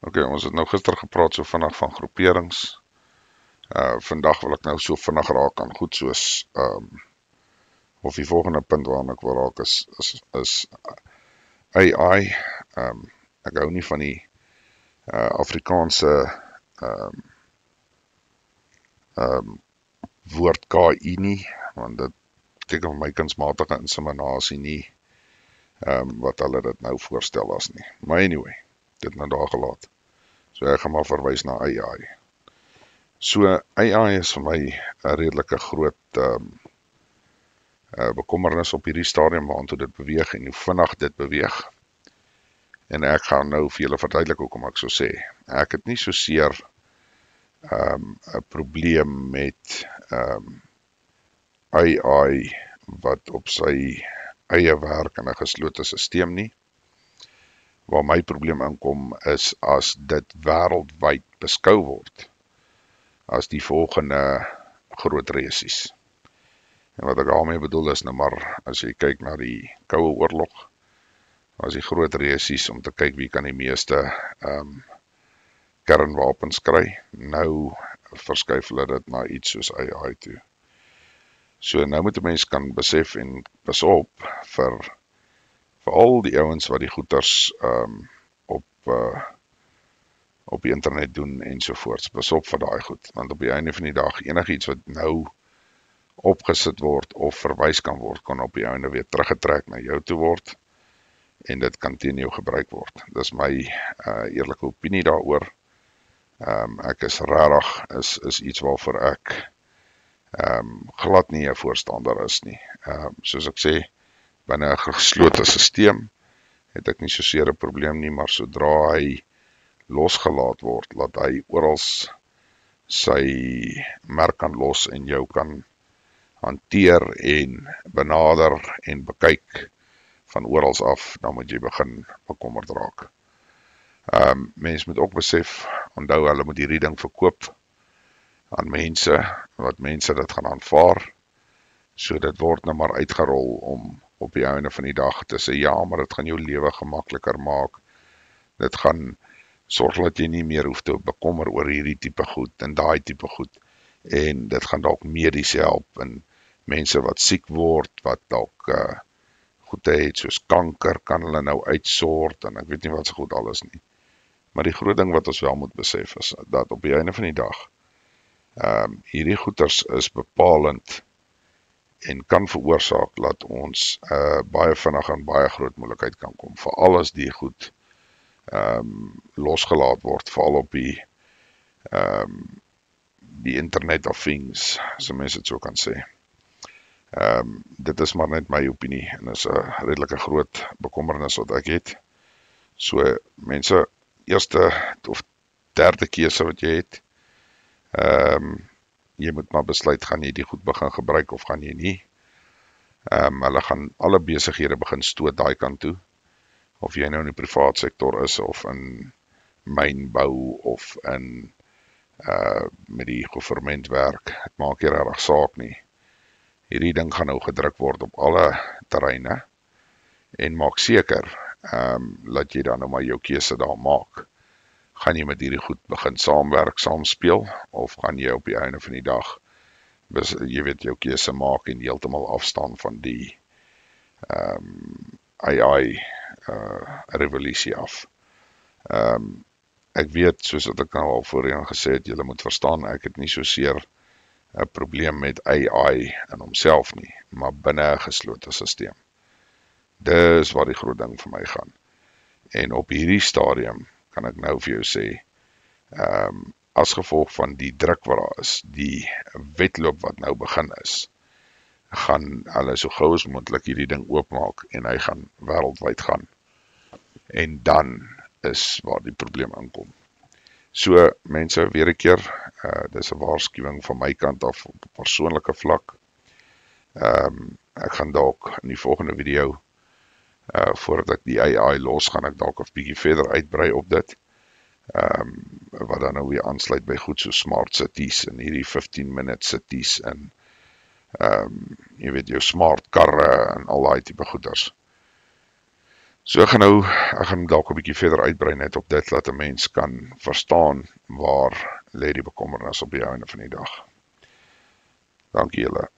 Okay, ons het nou gister gepraat so vinnig van groeperings. Vandag wil ek nou so vinnig raak aan goed soos of die volgende punt waarna ek wil raak is AI. Ek hou nie van die Afrikaanse woord KI nie, want dit beteken vir my kunsmatige inseminasie nie wat hulle dit nou voorstel as nie. Maar anyway, dit nou daar gelaat. So ek gaan maar verwys na AI. So AI is vir my 'n redelike groot bekommernis op hierdie stadium waartoe dit beweeg en hoe vinnig dit beweeg. En ek gaan nou vir julle verduidelik hoekom ek so sê. Ek het nie so seer 'n probleem met AI wat op sy eie werk in 'n geslote stelsel nie. Waar my probleem inkom is as dit wêreldwyd beskou word as die volgende groot resies. En wat ek daarmee bedoel is nou maar, as jy kyk na die Koue Oorlog, was die groot resies om te kyk wie kan die meeste kernwapens kry. Nou verskuif hulle dit na iets soos AI toe. So nou moet 'n mens kan besef en pas op vir al die ouens wat die goeters op die internet doen ensovoorts. Pas op vir daai goed, want op die einde van die dag enigiets wat nou opgesit word of verwys kan word, kan op die einde weer teruggetrek na jou toe word en dit kan teen jou gebruik word. Dis my eerlike opinie daaroor. Ek is regtig is iets waarvoor ek glad nie 'n voorstander is nie. Soos ek sê, binne 'n geslote stelsel het ek nie so seer 'n probleem nie, maar sodra hy losgelaat word, laat hy oral sy merk kan los en jou kan hanteer en benader en bekyk van oral af, dan moet jy begin bekommerd raak. Mens moet ook besef, onthou hulle moet hierdie ding verkoop aan mense, wat mense dit gaan aanvaar, so dit word nou maar uitgerol om op die einde van die dag te sê, ja, maar dit gaan jou lewe gemakliker maak, dit gaan sorg dat jy nie meer hoef te bekommer oor hierdie tipe goed en daai tipe goed, en dit gaan dalk medies help, en mense wat siek word, wat dalk goede het, soos kanker, kan hulle nou uitsort, en ek weet nie wat so goed alles nie. Maar die groot ding wat ons wel moet besef is, dat op die einde van die dag, hierdie goeters is bepalend en kan veroorsaak dat ons baie vinnig en baie groot moeilikheid kan kom, veral as die goed losgelaat word, veral op die Internet of Things, so mense dit so kan sê. Dit is maar net my opinie, en is 'n redelike groot bekommernis wat ek het. So mense, eerste of derde keuse wat jy het, jy moet maar besluit, gaan jy die goed begin gebruik of gaan jy nie. Hulle gaan alle besighede begin stoot daai kant toe, of jy nou in die privaat sektor is, of in mynbou, of in met die regering werk, het maak nie regtig saak nie. Hierdie ding gaan nou gedruk word op alle terreine, en maak seker, dat jy dan nou maar jou keuse daar maak. Gaan jy met hierdie goed begin saamwerk, saamspeel, of gaan jy op die einde van die dag, jy weet, jou keuse maak en heeltemal afstaan van die AI revolusie af. Ek weet, soos wat ek nou al voorheen gesê het, julle moet verstaan, ek het nie so seer 'n probleem met AI in homself nie, maar binne 'n geslote stelsel. Dis waar die groot ding vir my gaan. En op hierdie stadium kan ek nou vir jou sê, as gevolg van die druk wat daar is, die wedloop wat nou begin is, gaan hulle so gou as moontlik hierdie ding oopmaak en hy gaan wêreldwyd gaan. En dan is waar die probleem inkom. So mense, weer 'n keer, dis 'n waarskuwing van my kant af op 'n persoonlike vlak. Ek gaan dalk in die volgende video, voordat ek die AI los, gaan ek dalk 'n bietjie verder uitbrei op dit. Wat dan nou weer aansluit by goed so smart cities en hierdie 15-minute cities en jy weet, jou smart karre en al daai tipe goeders. So ek gaan dalk 'n bietjie verder uitbrei net op dit, dat 'n mens kan verstaan waar lê die bekommernis op die einde van die dag. Dankie julle.